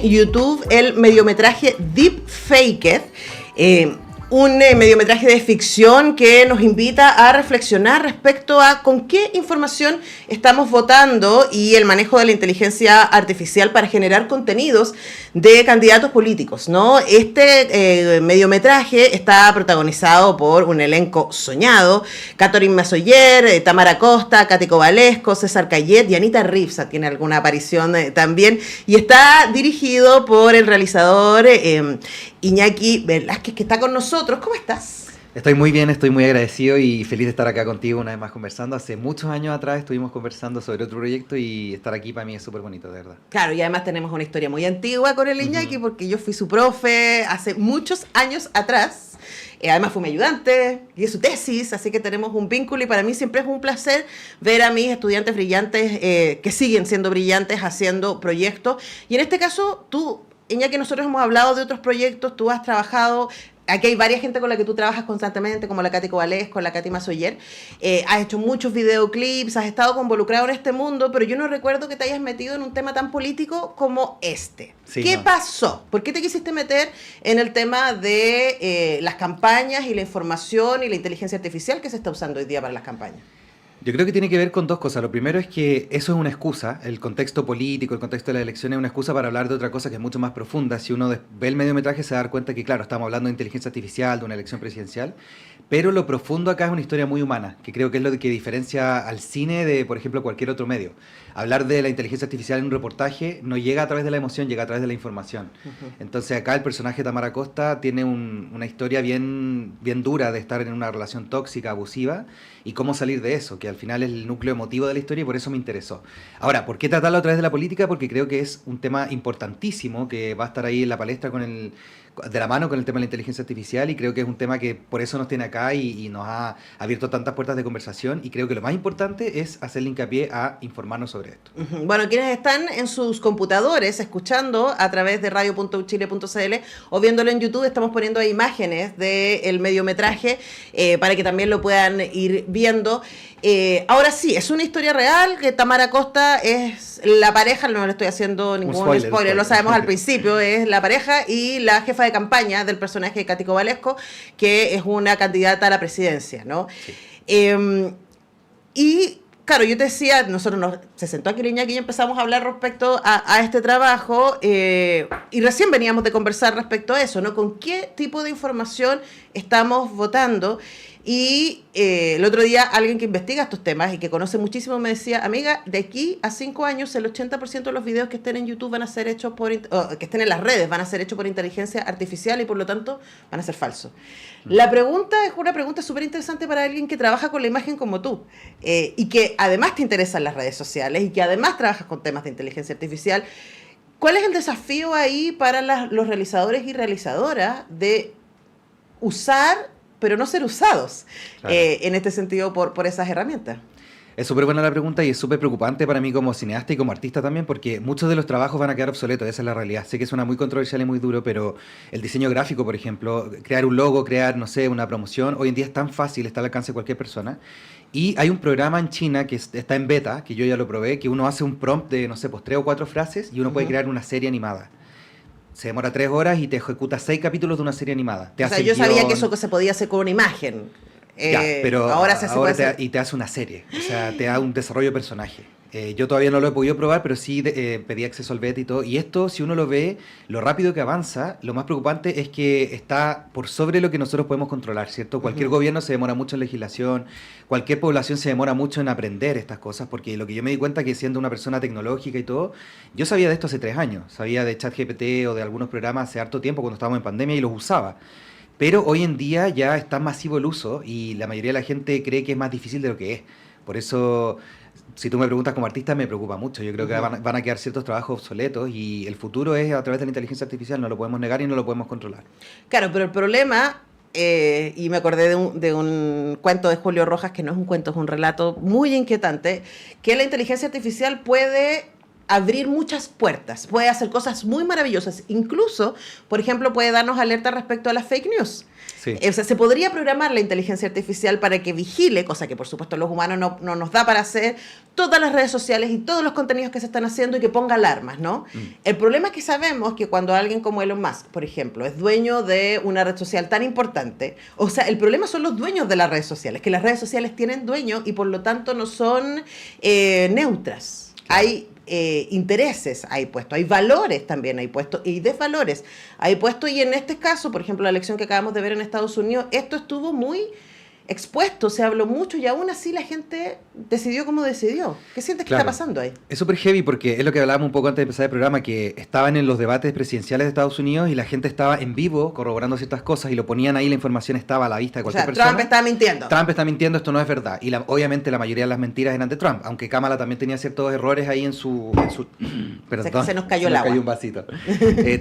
YouTube el mediometraje Deep Faked, un mediometraje de ficción que nos invita a reflexionar respecto a con qué información estamos votando y el manejo de la inteligencia artificial para generar contenidos de candidatos políticos, ¿no? Este mediometraje está protagonizado por un elenco soñado: Catherine Masoyer, Tamara Costa, Katy Kovalevsky, César Cayet y Anita Ripsa tiene alguna aparición también, y está dirigido por el realizador Iñaki Velázquez, que está con nosotros. ¿Cómo estás? Estoy muy bien, estoy muy agradecido y feliz de estar acá contigo una vez más conversando. Hace muchos años atrás estuvimos conversando sobre otro proyecto y estar aquí para mí es súper bonito, de verdad. Claro, y además tenemos una historia muy antigua con el Iñaki, porque yo fui su profe hace muchos años atrás. Además fue mi ayudante y es su tesis, así que tenemos un vínculo, y para mí siempre es un placer ver a mis estudiantes brillantes que siguen siendo brillantes haciendo proyectos. Y en este caso, tú, Iñaki, nosotros hemos hablado de otros proyectos, tú has trabajado. Aquí hay varias gente con la que tú trabajas constantemente, como la Katy Kovalevsky, con la Katy Masoyer. Has hecho muchos videoclips, has estado involucrado en este mundo, pero yo no recuerdo que te hayas metido en un tema tan político como este. Sí, ¿qué pasó? ¿Por qué te quisiste meter en el tema de las campañas y la información y la inteligencia artificial que se está usando hoy día para las campañas? Yo creo que tiene que ver con dos cosas. Lo primero es que eso es una excusa. El contexto político, el contexto de la elección es una excusa para hablar de otra cosa que es mucho más profunda. Si uno ve el mediometraje se va a dar cuenta que, claro, estamos hablando de inteligencia artificial, de una elección presidencial, pero lo profundo acá es una historia muy humana, que creo que es lo que diferencia al cine de, por ejemplo, cualquier otro medio. Hablar de la inteligencia artificial en un reportaje no llega a través de la emoción, llega a través de la información. Entonces acá el personaje de Tamara Costa tiene una historia bien dura de estar en una relación tóxica, abusiva, y cómo salir de eso, que al final es el núcleo emotivo de la historia, y por eso me interesó. Ahora, ¿por qué tratarlo a través de la política? Porque creo que es un tema importantísimo que va a estar ahí en la palestra de la mano con el tema de la inteligencia artificial, y creo que es un tema que por eso nos tiene acá y nos ha abierto tantas puertas de conversación, y creo que lo más importante es hacerle hincapié a informarnos sobre esto. Bueno, quienes están en sus computadores escuchando a través de radio.uchile.cl o viéndolo en YouTube, estamos poniendo imágenes del mediometraje para que también lo puedan ir viendo. Ahora sí, es una historia real, que Tamara Costa es la pareja, no le estoy haciendo ningún spoiler, lo sabemos al principio, es la pareja y la jefa de campaña del personaje de Katy Kovalevsky, que es una candidata a la presidencia, ¿no? Sí. Y claro, yo te decía, se sentó aquí Iñaki y empezamos a hablar respecto a este trabajo, y recién veníamos de conversar respecto a eso, ¿no? ¿Con qué tipo de información estamos votando? Y el otro día alguien que investiga estos temas y que conoce muchísimo me decía: amiga, de aquí a 5 años el 80% de los videos que estén en YouTube van a ser hechos que estén en las redes van a ser hechos por inteligencia artificial, y por lo tanto van a ser falsos. La pregunta es una pregunta súper interesante para alguien que trabaja con la imagen como tú, y que además te interesan las redes sociales y que además trabajas con temas de inteligencia artificial. ¿Cuál es el desafío ahí para los realizadores y realizadoras de usar, pero no ser usados, claro, en este sentido por esas herramientas? Es súper buena la pregunta y es súper preocupante para mí como cineasta y como artista también, porque muchos de los trabajos van a quedar obsoletos, esa es la realidad. Sé que suena muy controversial y muy duro, pero el diseño gráfico, por ejemplo, crear un logo, crear, no sé, una promoción, hoy en día es tan fácil, está al alcance de cualquier persona. Y hay un programa en China que está en beta, que yo ya lo probé, que uno hace un prompt de, no sé, pues 3 o 4 frases y uno puede crear una serie animada. Se demora 3 horas y te ejecuta 6 capítulos de una serie animada. Yo sabía que eso se podía hacer con una imagen. Ya, pero ahora puede hacer. Y te hace una serie, o sea, te da un desarrollo de personaje. Yo todavía no lo he podido probar, pero sí pedí acceso al beta y todo. Y esto, si uno lo ve, lo rápido que avanza, lo más preocupante es que está por sobre lo que nosotros podemos controlar, ¿cierto? Cualquier gobierno se demora mucho en legislación, cualquier población se demora mucho en aprender estas cosas, porque lo que yo me di cuenta que siendo una persona tecnológica y todo, yo sabía de esto hace 3 años, sabía de ChatGPT o de algunos programas hace harto tiempo cuando estábamos en pandemia y los usaba. Pero hoy en día ya está masivo el uso y la mayoría de la gente cree que es más difícil de lo que es. Por eso, si tú me preguntas como artista, me preocupa mucho. Yo creo que van a quedar ciertos trabajos obsoletos y el futuro es a través de la inteligencia artificial, no lo podemos negar y no lo podemos controlar. Claro, pero el problema, y me acordé de un cuento de Julio Rojas, que no es un cuento, es un relato muy inquietante, que la inteligencia artificial puede abrir muchas puertas, puede hacer cosas muy maravillosas, incluso, por ejemplo, puede darnos alerta respecto a las fake news. Sí. O sea, se podría programar la inteligencia artificial para que vigile, cosa que por supuesto los humanos no nos da para hacer, todas las redes sociales y todos los contenidos que se están haciendo y que ponga alarmas, ¿no? El problema es que sabemos que cuando alguien como Elon Musk, por ejemplo, es dueño de una red social tan importante, o sea, el problema son los dueños de las redes sociales, que las redes sociales tienen dueño y por lo tanto no son neutras. Claro. Hay intereses ahí puestos, hay valores también ahí puestos y desvalores ahí puestos, y en este caso, por ejemplo, la elección que acabamos de ver en Estados Unidos, esto estuvo muy expuesto, se habló mucho y aún así la gente decidió como decidió. ¿Qué sientes que Claro. está pasando ahí? Es súper heavy porque es lo que hablábamos un poco antes de empezar el programa, que estaban en los debates presidenciales de Estados Unidos y la gente estaba en vivo corroborando ciertas cosas y lo ponían ahí, la información estaba a la vista de O cualquier sea, persona. Trump está mintiendo. Trump está mintiendo, esto no es verdad. Y obviamente la mayoría de las mentiras eran de Trump, aunque Kamala también tenía ciertos errores ahí en su perdón, Se nos cayó el agua. un vasito.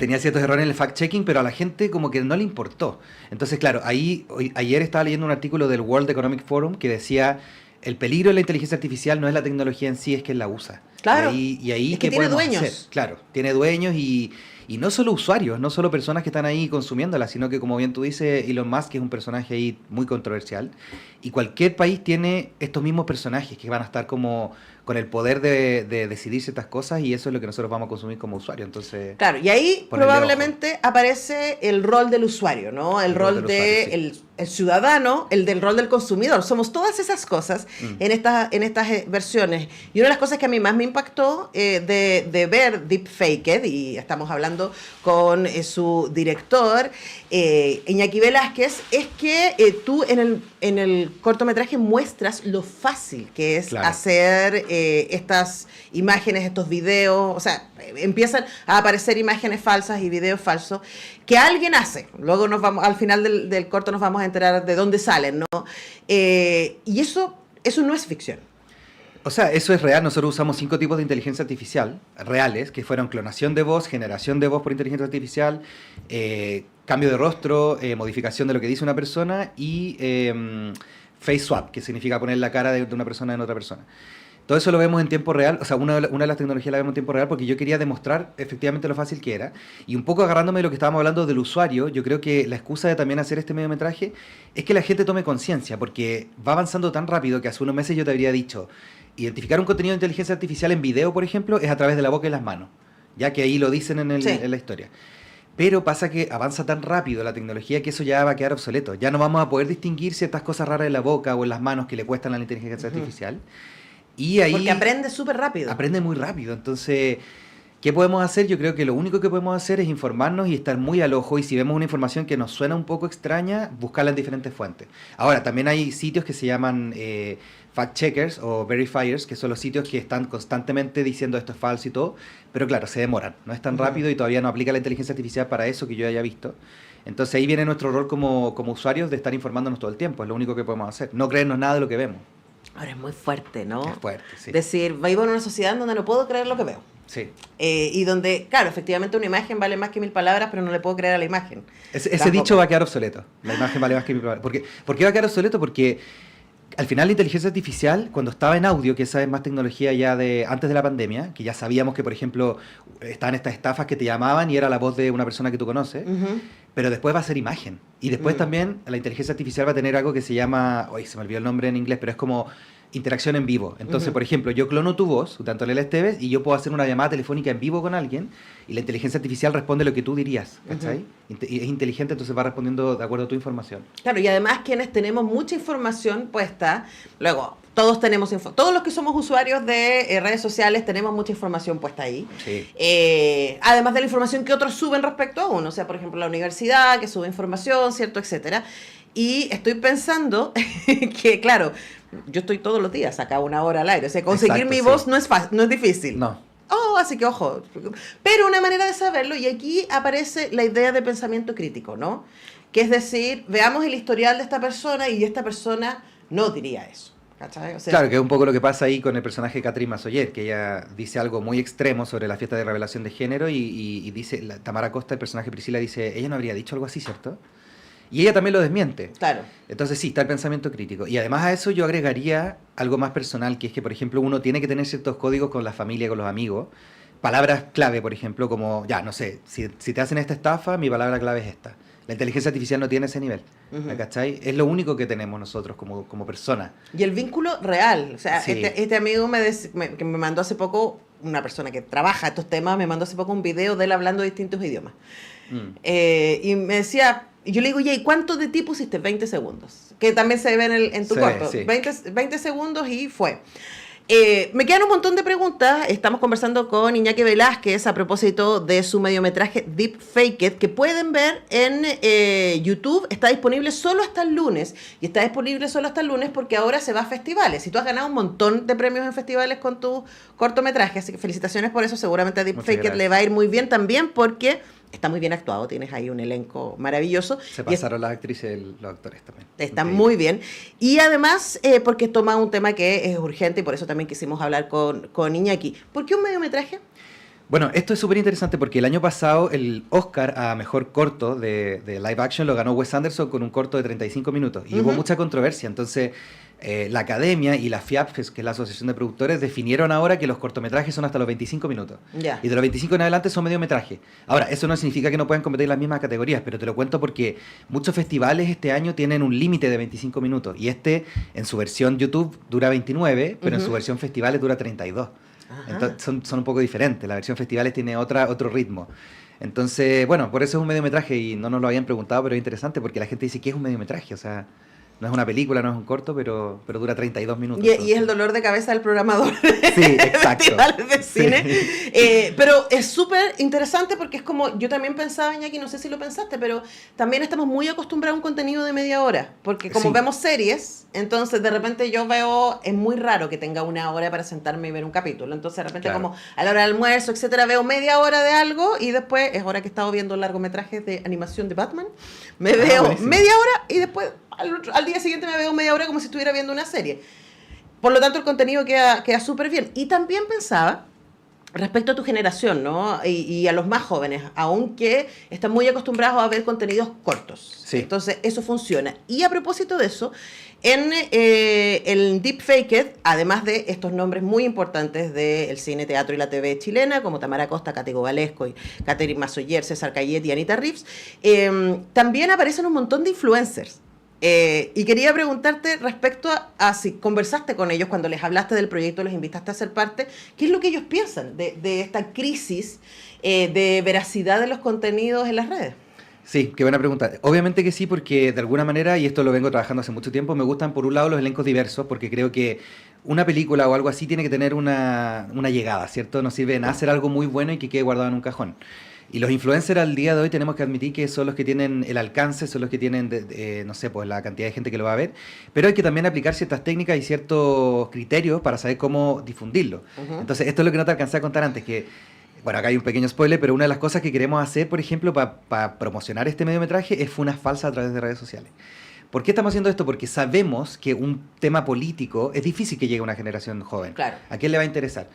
Tenía ciertos errores en el fact-checking, pero a la gente como que no le importó. Entonces, claro, ayer estaba leyendo un artículo del World Economic Forum que decía, el peligro de la inteligencia artificial no es la tecnología en sí, es quien la usa. Claro. Y ahí Es que ¿qué tiene podemos dueños. hacer? Claro, tiene dueños y no solo usuarios, no solo personas que están ahí consumiéndola, sino que, como bien tú dices, Elon Musk es un personaje ahí muy controversial. Y cualquier país tiene estos mismos personajes que van a estar como con el poder de decidir ciertas cosas, y eso es lo que nosotros vamos a consumir como usuarios. Entonces, Claro, y ahí ponerle aparece el rol del usuario, ¿no? El rol del usuario, sí. el ciudadano, el del rol del consumidor. Somos todas esas cosas en estas versiones. Y una de las cosas que a mí más me impactó de ver Deepfaked, y estamos hablando con su director, Iñaki Velázquez, es que tú en el cortometraje muestras lo fácil que es Claro. hacer estas imágenes, estos videos, o sea, empiezan a aparecer imágenes falsas y videos falsos que alguien hace. Luego al final del corto nos vamos a enterar de dónde salen, ¿no? Y eso no es ficción. O sea, eso es real. Nosotros usamos 5 tipos de inteligencia artificial reales, que fueron clonación de voz, generación de voz por inteligencia artificial, cambio de rostro, modificación de lo que dice una persona y face swap, que significa poner la cara de una persona en otra persona. Todo eso lo vemos en tiempo real, o sea, una de las tecnologías la vemos en tiempo real porque yo quería demostrar efectivamente lo fácil que era. Y un poco agarrándome de lo que estábamos hablando del usuario, yo creo que la excusa de también hacer este mediometraje es que la gente tome conciencia, porque va avanzando tan rápido que hace unos meses yo te habría dicho, identificar un contenido de inteligencia artificial en video, por ejemplo, es a través de la boca y las manos, ya que ahí lo dicen Sí. en la historia. Pero pasa que avanza tan rápido la tecnología que eso ya va a quedar obsoleto. Ya no vamos a poder distinguir ciertas cosas raras en la boca o en las manos que le cuestan a la inteligencia artificial. Y ahí Porque aprende súper rápido. aprende muy rápido. Entonces, ¿qué podemos hacer? Yo creo que lo único que podemos hacer es informarnos y estar muy al ojo. Y si vemos una información que nos suena un poco extraña, buscarla en diferentes fuentes. Ahora, también hay sitios que se llaman fact-checkers o verifiers, que son los sitios que están constantemente diciendo esto es falso y todo. Pero claro, se demoran. No es tan rápido y todavía no aplica la inteligencia artificial para eso que yo haya visto. Entonces ahí viene nuestro rol como usuarios de estar informándonos todo el tiempo. Es lo único que podemos hacer. No creernos nada de lo que vemos. Ahora es muy fuerte, ¿no? Es fuerte, sí. Decir, vivo en una sociedad en donde no puedo creer lo que veo. Sí. Y donde, claro, efectivamente una imagen vale más que 1000 palabras, pero no le puedo creer a la imagen. Ese Tampoco. dicho va a quedar obsoleto. La imagen vale más que mi palabra. ¿Por qué va a quedar obsoleto? Porque al final la inteligencia artificial, cuando estaba en audio, que esa es más tecnología ya de antes de la pandemia, que ya sabíamos que, por ejemplo, estaban estas estafas que te llamaban y era la voz de una persona que tú conoces, pero después va a ser imagen. Y después también la inteligencia artificial va a tener algo que se llama, hoy se me olvidó el nombre en inglés, pero es como interacción en vivo. Entonces, por ejemplo, yo clono tu voz, Antonella Esteves, y yo puedo hacer una llamada telefónica en vivo con alguien y la inteligencia artificial responde lo que tú dirías, ¿cachai? Y es inteligente, entonces va respondiendo de acuerdo a tu información. Claro, y además quienes tenemos mucha información puesta, luego todos tenemos todos los que somos usuarios de redes sociales tenemos mucha información puesta ahí. Sí. Además de la información que otros suben respecto a uno, o sea, por ejemplo, la universidad que sube información, ¿cierto? Etcétera. Y estoy pensando que, claro, yo estoy todos los días acá 1 hora al aire, o sea, conseguir Exacto, mi sí. voz no es fácil, no es difícil. No. Oh, así que ojo. Pero una manera de saberlo, y aquí aparece la idea de pensamiento crítico, ¿no? Que es decir, veamos el historial de esta persona y esta persona no diría eso. ¿Cachai? O sea, Claro, que es un poco lo que pasa ahí con el personaje Catherine Masoyer, que ella dice algo muy extremo sobre la fiesta de revelación de género y dice, Tamara Costa, el personaje Priscila, dice, ella no habría dicho algo así, ¿cierto? Y ella también lo desmiente. Claro. Entonces sí, está el pensamiento crítico. Y además a eso yo agregaría algo más personal, que es que, por ejemplo, uno tiene que tener ciertos códigos con la familia, con los amigos, palabras clave, por ejemplo, como, ya, no sé, si te hacen esta estafa, mi palabra clave es esta. La inteligencia artificial no tiene ese nivel, ¿me cachai? Es lo único que tenemos nosotros como personas. Y el vínculo real, o sea, Sí. este amigo que me mandó hace poco, una persona que trabaja estos temas, me mandó hace poco un video de él hablando distintos idiomas. Y me decía, y yo le digo, ¿y cuánto de ti pusiste? 20 segundos. Que también se ve en tu Sí, corto. sí. 20 segundos y fue. Me quedan un montón de preguntas. Estamos conversando con Iñaki Velázquez a propósito de su mediometraje Deep Fake It, que pueden ver en YouTube. Está disponible solo hasta el lunes. Y está disponible solo hasta el lunes porque ahora se va a festivales. Y tú has ganado un montón de premios en festivales con tu cortometraje. Así que felicitaciones por eso. Seguramente a Deep Muchas Fake It gracias. le va a ir muy bien también porque está muy bien actuado. Tienes ahí un elenco maravilloso. Se pasaron las actrices y los actores también. Está Increíble. muy bien. Y además, porque toma un tema que es urgente y por eso también quisimos hablar con Iñaki. ¿Por qué un mediometraje? Bueno, esto es súper interesante porque el año pasado el Oscar a Mejor Corto de Live Action lo ganó Wes Anderson con un corto de 35 minutos. Y hubo mucha controversia. Entonces, la Academia y la FIAP, que es la Asociación de Productores, definieron ahora que los cortometrajes son hasta los 25 minutos. Ya. Y de los 25 en adelante son mediometrajes. Ahora, eso no significa que no puedan competir en las mismas categorías, pero te lo cuento porque muchos festivales este año tienen un límite de 25 minutos. Y este, en su versión YouTube, dura 29, pero en su versión festivales dura 32. Entonces, son un poco diferentes. La versión festivales tiene otro ritmo. Entonces, bueno, por eso es un mediometraje y no nos lo habían preguntado, pero es interesante porque la gente dice que es un mediometraje. O sea, no es una película, no es un corto, pero dura 32 minutos. Y es el dolor de cabeza del programador Sí, exacto. festivales de cine. Sí. Pero es súper interesante porque es como, yo también pensaba, Iñaki, no sé si lo pensaste, pero también estamos muy acostumbrados a un contenido de media hora. Porque como Sí. vemos series, entonces de repente yo veo, es muy raro que tenga una hora para sentarme y ver un capítulo. Entonces de repente Claro. como a la hora del almuerzo, etcétera, veo media hora de algo y después, es hora que he estado viendo largometrajes de animación de Batman, me veo buenísimo. media hora y después al día siguiente me veo media hora como si estuviera viendo una serie. Por lo tanto, el contenido queda súper bien. Y también pensaba, respecto a tu generación, ¿no? Y a los más jóvenes, aunque están muy acostumbrados a ver contenidos cortos. Sí. Entonces, eso funciona. Y a propósito de eso, en el Deep Fake It, además de estos nombres muy importantes del cine, teatro y la TV chilena, como Tamara Costa, Cático Valesco, y Catherine Masoyer, César Cayet y Anita Reeves, también aparecen un montón de influencers. Y quería preguntarte respecto a si conversaste con ellos cuando les hablaste del proyecto, los invitaste a ser parte, ¿qué es lo que ellos piensan de esta crisis de veracidad de los contenidos en las redes? Sí, qué buena pregunta. Obviamente que sí, porque de alguna manera, y esto lo vengo trabajando hace mucho tiempo, me gustan por un lado los elencos diversos, porque creo que una película o algo así tiene que tener una llegada, ¿cierto? No sirve de nada hacer algo muy bueno y que quede guardado en un cajón. Y los influencers al día de hoy tenemos que admitir que son los que tienen el alcance, son los que tienen, no sé, pues la cantidad de gente que lo va a ver, pero hay que también aplicar ciertas técnicas y ciertos criterios para saber cómo difundirlo. Entonces, esto es lo que no te alcancé a contar antes, que, bueno, acá hay un pequeño spoiler, pero una de las cosas que queremos hacer, por ejemplo, para promocionar este mediometraje es funas falsas a través de redes sociales. ¿Por qué estamos haciendo esto? Porque sabemos que un tema político es difícil que llegue a una generación joven. Claro. ¿A quién le va a interesar?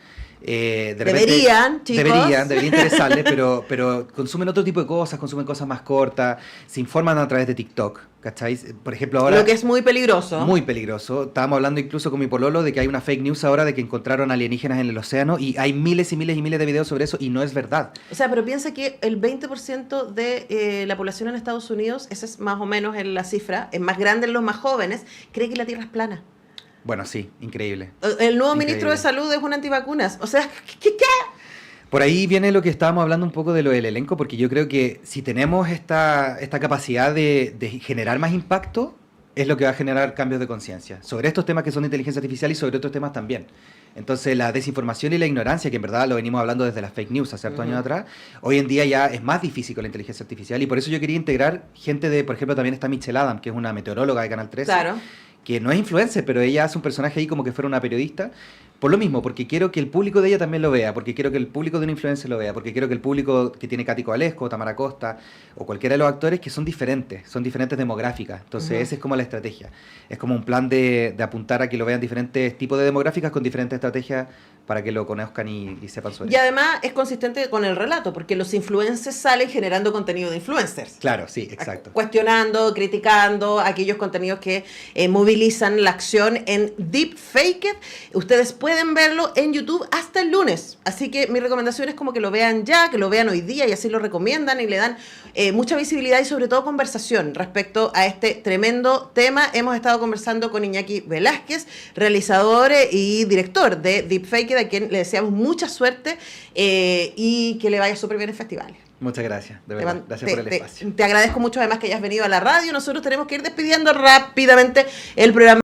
Deberían, chicos. Debería interesarles, pero consumen otro tipo de cosas, consumen cosas más cortas, se informan a través de TikTok, ¿cachai? Por ejemplo, ahora... Lo que es muy peligroso. Muy peligroso. Estábamos hablando incluso con mi pololo de que hay una fake news ahora de que encontraron alienígenas en el océano y hay miles y miles y miles de videos sobre eso y no es verdad. O sea, pero piensa que el 20% de la población en Estados Unidos, esa es más o menos la cifra, es más grande en los más jóvenes, cree que la Tierra es plana. Bueno, sí, increíble. El nuevo Increíble. ministro de Salud es un antivacunas. O sea, ¿qué? Por ahí viene lo que estábamos hablando un poco de lo del elenco, porque yo creo que si tenemos esta capacidad de generar más impacto, es lo que va a generar cambios de conciencia sobre estos temas que son de inteligencia artificial y sobre otros temas también. Entonces, la desinformación y la ignorancia, que en verdad lo venimos hablando desde las fake news hace hartos años atrás, hoy en día ya es más difícil con la inteligencia artificial y por eso yo quería integrar gente de, por ejemplo, también está Michelle Adam, que es una meteoróloga de Canal 13. Claro. Que no es influencer, pero ella hace un personaje ahí como que fuera una periodista, por lo mismo, porque quiero que el público de ella también lo vea, porque quiero que el público de una influencer lo vea, porque quiero que el público que tiene Cático Valesco, Tamara Costa, o cualquiera de los actores que son diferentes demográficas, entonces esa es como la estrategia, es como un plan de apuntar a que lo vean diferentes tipos de demográficas con diferentes estrategias para que lo conozcan y sepan sobre Y además es consistente con el relato, porque los influencers salen generando contenido de influencers. Claro, sí, exacto. Cuestionando, criticando aquellos contenidos que movilizan la acción en Deep Fake It. Ustedes pueden pueden verlo en YouTube hasta el lunes. Así que mi recomendación es como que lo vean ya, que lo vean hoy día y así lo recomiendan y le dan mucha visibilidad y sobre todo conversación respecto a este tremendo tema. Hemos estado conversando con Iñaki Velázquez, realizador y director de Deepfake, a quien le deseamos mucha suerte y que le vaya súper bien en festivales. Muchas gracias, de verdad. Gracias por el espacio. Te agradezco mucho además que hayas venido a la radio. Nosotros tenemos que ir despidiendo rápidamente el programa.